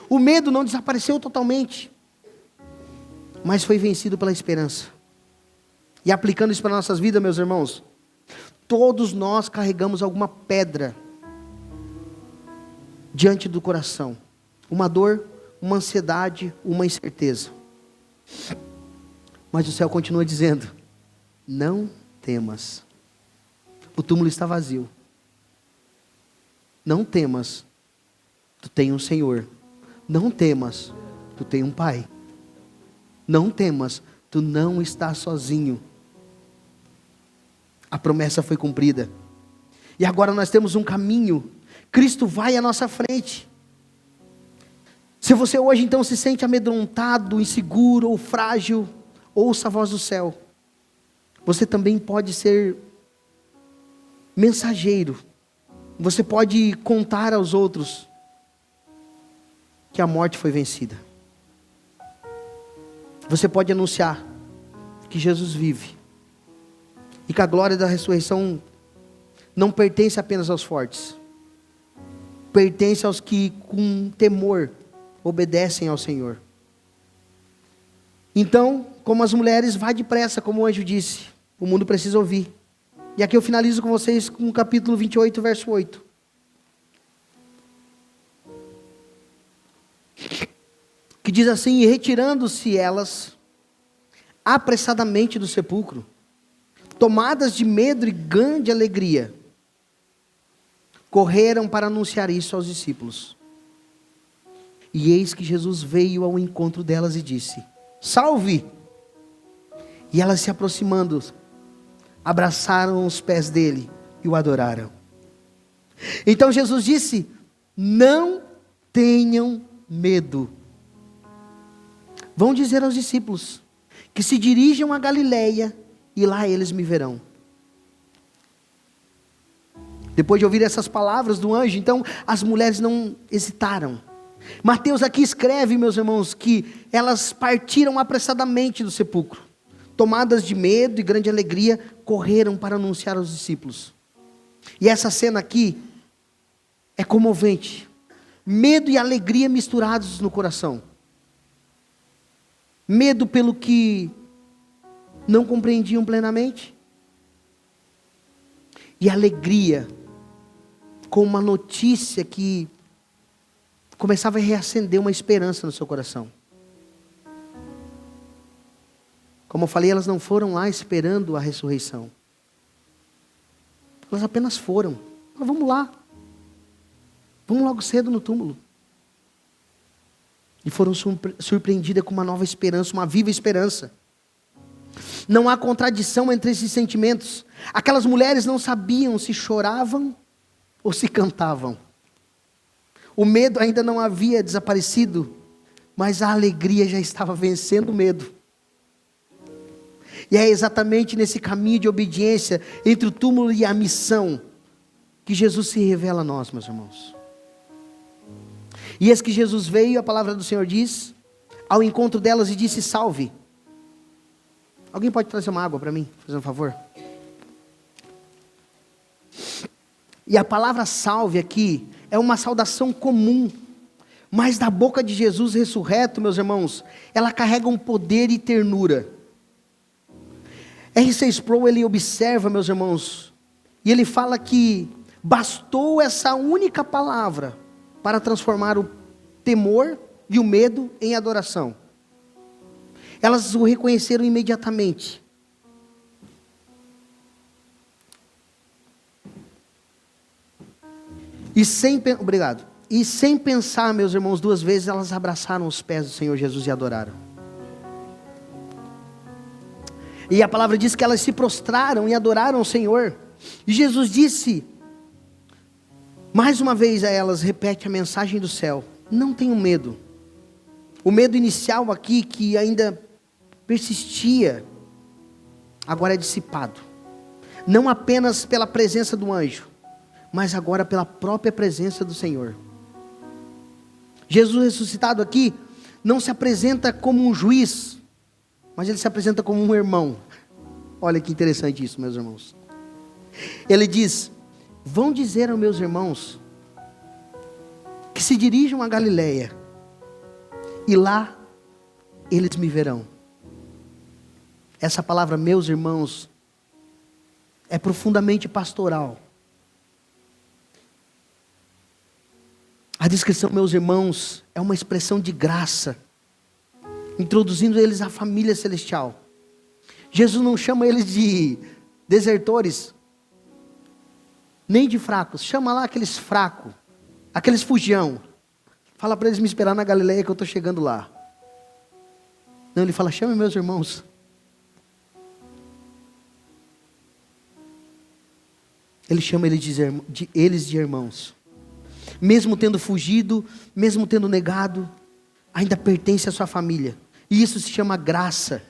O medo não desapareceu totalmente, mas foi vencido pela esperança. E aplicando isso para nossas vidas, meus irmãos, todos nós carregamos alguma pedra diante do coração. Uma dor, uma ansiedade, uma incerteza. Mas o céu continua dizendo: não temas. O túmulo está vazio. Não temas. Tu tens um Senhor. Não temas. Tu tens um Pai. Não temas. Tu não estás sozinho. A promessa foi cumprida. E agora nós temos um caminho. Cristo vai à nossa frente. Se você hoje então se sente amedrontado, inseguro ou frágil, ouça a voz do céu. Você também pode ser mensageiro. Você pode contar aos outros que a morte foi vencida. Você pode anunciar que Jesus vive. E que a glória da ressurreição não pertence apenas aos fortes. Pertence aos que com temor obedecem ao Senhor. Então, como as mulheres, vá depressa, como o anjo disse. O mundo precisa ouvir. E aqui eu finalizo com vocês com o capítulo 28, verso 8. Que diz assim: e retirando-se elas apressadamente do sepulcro, tomadas de medo e grande alegria, correram para anunciar isso aos discípulos. E eis que Jesus veio ao encontro delas e disse: salve! E elas, se aproximando, abraçaram os pés dele e o adoraram. Então Jesus disse: não tenham medo. Vão dizer aos discípulos que se dirijam a Galileia e lá eles me verão. Depois de ouvir essas palavras do anjo, então as mulheres não hesitaram. Mateus aqui escreve, meus irmãos, que elas partiram apressadamente do sepulcro. Tomadas de medo e grande alegria, correram para anunciar aos discípulos. E essa cena aqui é comovente. Medo e alegria misturados no coração. Medo pelo que não compreendiam plenamente. E alegria com uma notícia que começava a reacender uma esperança no seu coração. Como eu falei, elas não foram lá esperando a ressurreição. Elas apenas foram. Vamos lá. Vamos logo cedo no túmulo. E foram surpreendidas com uma nova esperança, uma viva esperança. Não há contradição entre esses sentimentos. Aquelas mulheres não sabiam se choravam ou se cantavam. O medo ainda não havia desaparecido, mas a alegria já estava vencendo o medo. E é exatamente nesse caminho de obediência, entre o túmulo e a missão, que Jesus se revela a nós, meus irmãos. E eis que Jesus veio, a palavra do Senhor diz, ao encontro delas e disse: salve. Alguém pode trazer uma água para mim, fazer um favor? E a palavra salve aqui é uma saudação comum, mas da boca de Jesus ressurreto, meus irmãos, ela carrega um poder e ternura. R.C. Sproul, ele observa, meus irmãos, e ele fala que bastou essa única palavra para transformar o temor e o medo em adoração. Elas o reconheceram imediatamente. E sem pensar, meus irmãos, duas vezes, elas abraçaram os pés do Senhor Jesus e adoraram. E a palavra diz que elas se prostraram e adoraram o Senhor. E Jesus disse, mais uma vez a elas, repete a mensagem do céu: não tenham medo. O medo inicial aqui, que ainda persistia, agora é dissipado. Não apenas pela presença do anjo, mas agora pela própria presença do Senhor. Jesus ressuscitado aqui não se apresenta como um juiz, mas ele se apresenta como um irmão. Olha que interessante isso, meus irmãos. Ele diz: vão dizer aos meus irmãos que se dirijam a Galileia, e lá eles me verão. Essa palavra, meus irmãos, é profundamente pastoral. A descrição, meus irmãos, é uma expressão de graça, introduzindo eles à família celestial. Jesus não chama eles de desertores, nem de fracos. Chama lá aqueles fracos, aqueles fugião. Fala para eles me esperar na Galileia que eu estou chegando lá. Não, ele fala: chame meus irmãos. Ele chama eles de irmãos. Mesmo tendo fugido, mesmo tendo negado, ainda pertence à sua família. E isso se chama graça.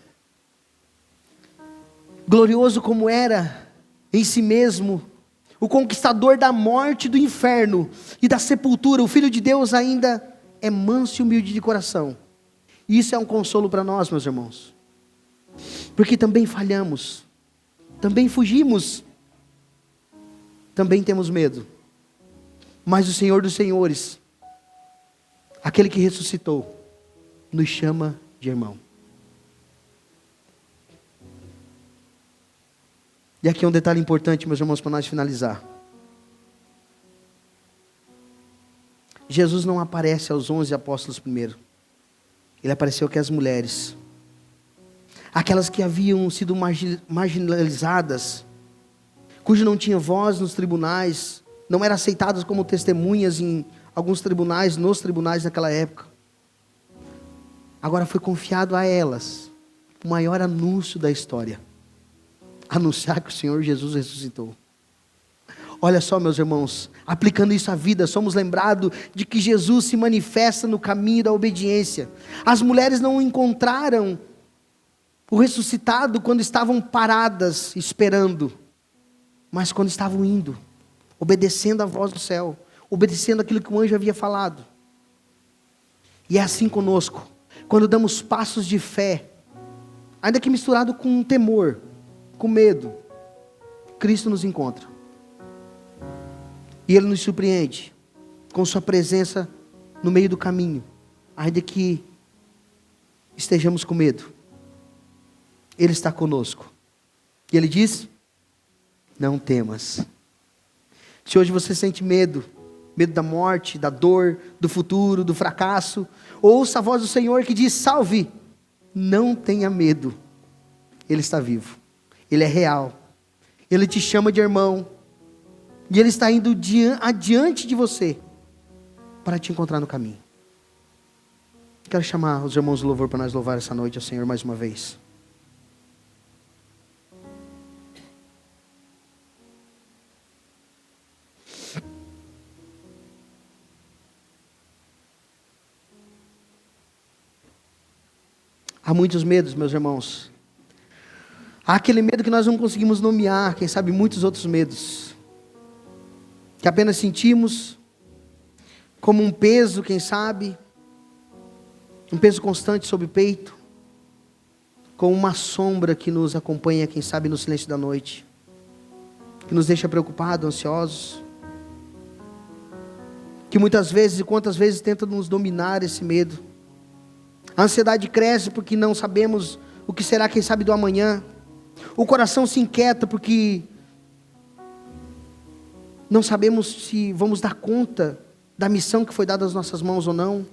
Glorioso como era em si mesmo, o conquistador da morte, do inferno e da sepultura, o Filho de Deus ainda é manso e humilde de coração. E isso é um consolo para nós, meus irmãos. Porque também falhamos, também fugimos, também temos medo. Mas o Senhor dos Senhores, aquele que ressuscitou, nos chama de irmão. E aqui é um detalhe importante, meus irmãos, para nós finalizar. Jesus não aparece aos 11 apóstolos primeiro. Ele apareceu aqui às mulheres. Aquelas que haviam sido marginalizadas, cujo não tinha voz nos tribunais, não eram aceitadas como testemunhas em alguns tribunais, nos tribunais naquela época. Agora foi confiado a elas o maior anúncio da história: anunciar que o Senhor Jesus ressuscitou. Olha só, meus irmãos, aplicando isso à vida, somos lembrados de que Jesus se manifesta no caminho da obediência. As mulheres não encontraram o ressuscitado quando estavam paradas esperando, mas quando estavam indo. obedecendo a voz do céu, obedecendo aquilo que o anjo havia falado. E é assim conosco, quando damos passos de fé, ainda que misturado com temor, com medo, Cristo nos encontra. E Ele nos surpreende com sua presença no meio do caminho, ainda que estejamos com medo. Ele está conosco. E Ele diz: não temas. Se hoje você sente medo, medo da morte, da dor, do futuro, do fracasso, ouça a voz do Senhor que diz: salve, não tenha medo. Ele está vivo, Ele é real, Ele te chama de irmão, e Ele está indo adiante de você, para te encontrar no caminho. Quero chamar os irmãos do louvor para nós louvar essa noite ao Senhor mais uma vez. Há muitos medos, meus irmãos. Há aquele medo que nós não conseguimos nomear, quem sabe muitos outros medos, que apenas sentimos como um peso, quem sabe, um peso constante sobre o peito, como uma sombra que nos acompanha, quem sabe, no silêncio da noite, que nos deixa preocupados, ansiosos, que muitas vezes e quantas vezes tenta nos dominar esse medo. A ansiedade cresce porque não sabemos o que será, quem sabe, do amanhã. O coração se inquieta porque não sabemos se vamos dar conta da missão que foi dada às nossas mãos ou não.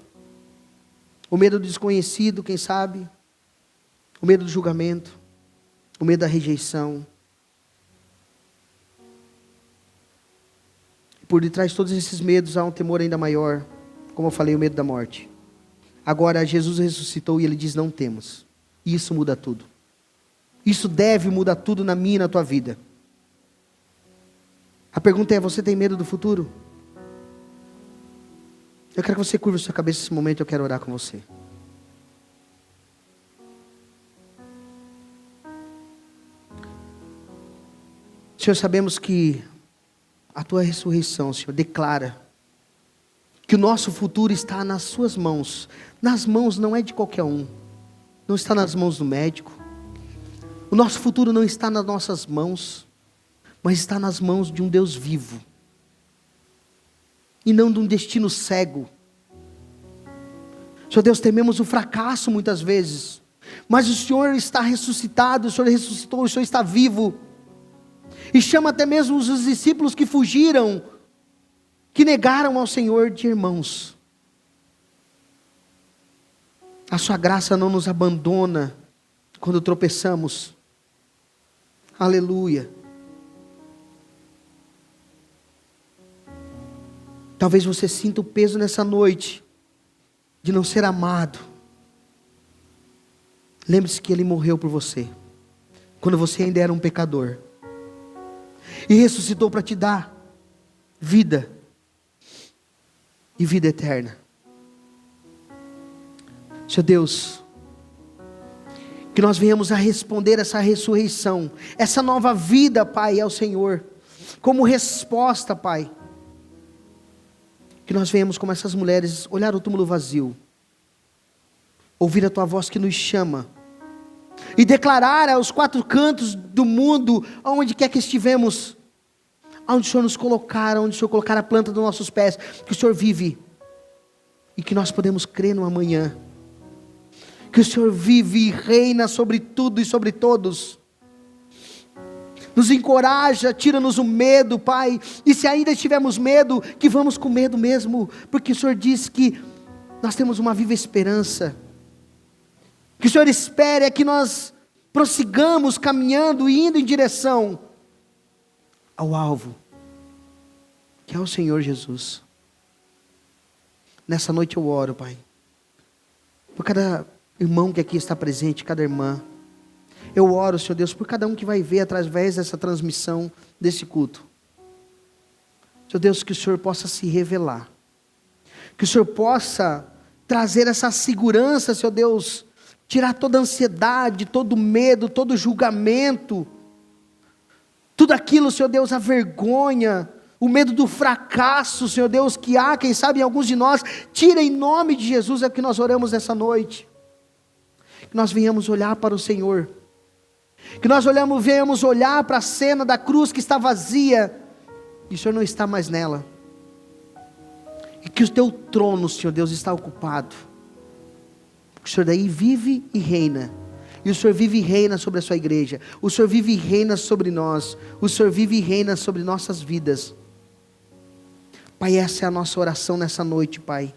O medo do desconhecido, quem sabe. O medo do julgamento. O medo da rejeição. Por detrás de todos esses medos há um temor ainda maior. Como eu falei, o medo da morte. Agora Jesus ressuscitou e Ele diz: não temos. E isso muda tudo. Isso deve mudar tudo na minha e na tua vida. A pergunta é: você tem medo do futuro? Eu quero que você curva sua cabeça nesse momento. Eu quero orar com você. Senhor, sabemos que a tua ressurreição, Senhor, declara que o nosso futuro está nas suas mãos. Nas mãos não é de qualquer um. Não está nas mãos do médico. O nosso futuro não está nas nossas mãos, mas está nas mãos de um Deus vivo. E não de um destino cego. Senhor Deus, tememos o fracasso muitas vezes, mas o Senhor está ressuscitado, o Senhor ressuscitou, o Senhor está vivo. E chama até mesmo os discípulos que fugiram, que negaram ao Senhor, de irmãos. A sua graça não nos abandona quando tropeçamos. Aleluia. Talvez você sinta o peso nessa noite de não ser amado. Lembre-se que Ele morreu por você, quando você ainda era um pecador, e ressuscitou para te dar vida, e vida eterna. Senhor Deus, que nós venhamos a responder essa ressurreição, essa nova vida, Pai, ao Senhor, como resposta, Pai. Que nós venhamos, como essas mulheres, olhar o túmulo vazio, ouvir a Tua voz que nos chama, e declarar aos quatro cantos do mundo, aonde quer que estivemos, aonde o Senhor nos colocar, aonde o Senhor colocar a planta dos nossos pés, que o Senhor vive, e que nós podemos crer no amanhã, que o Senhor vive e reina sobre tudo e sobre todos. Nos encoraja, tira-nos o medo, Pai, e se ainda tivermos medo, que vamos com medo mesmo, porque o Senhor diz que nós temos uma viva esperança, que o Senhor espera que nós prossigamos caminhando e indo em direção ao alvo, que é o Senhor Jesus. Nessa noite eu oro, Pai, por cada irmão que aqui está presente, cada irmã. Eu oro, Senhor Deus, por cada um que vai ver através dessa transmissão, desse culto. Senhor Deus, que o Senhor possa se revelar, que o Senhor possa trazer essa segurança, Senhor Deus, tirar toda a ansiedade, todo o medo, todo o julgamento, tudo aquilo, Senhor Deus, a vergonha, o medo do fracasso, Senhor Deus, que há, quem sabe, em alguns de nós, tira em nome de Jesus, é o que nós oramos nessa noite. Que nós venhamos olhar para o Senhor, que nós venhamos olhar para a cena da cruz que está vazia, e o Senhor não está mais nela, e que o teu trono, Senhor Deus, está ocupado, porque o Senhor daí vive e reina, e o Senhor vive e reina sobre a sua igreja, o Senhor vive e reina sobre nós, o Senhor vive e reina sobre nossas vidas. Pai, essa é a nossa oração nessa noite, Pai.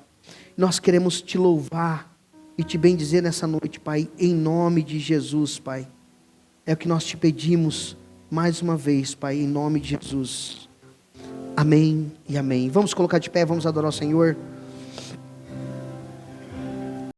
Nós queremos te louvar e te bendizer nessa noite, Pai, em nome de Jesus, Pai. É o que nós te pedimos mais uma vez, Pai, em nome de Jesus. Amém e amém. Vamos colocar de pé, vamos adorar o Senhor.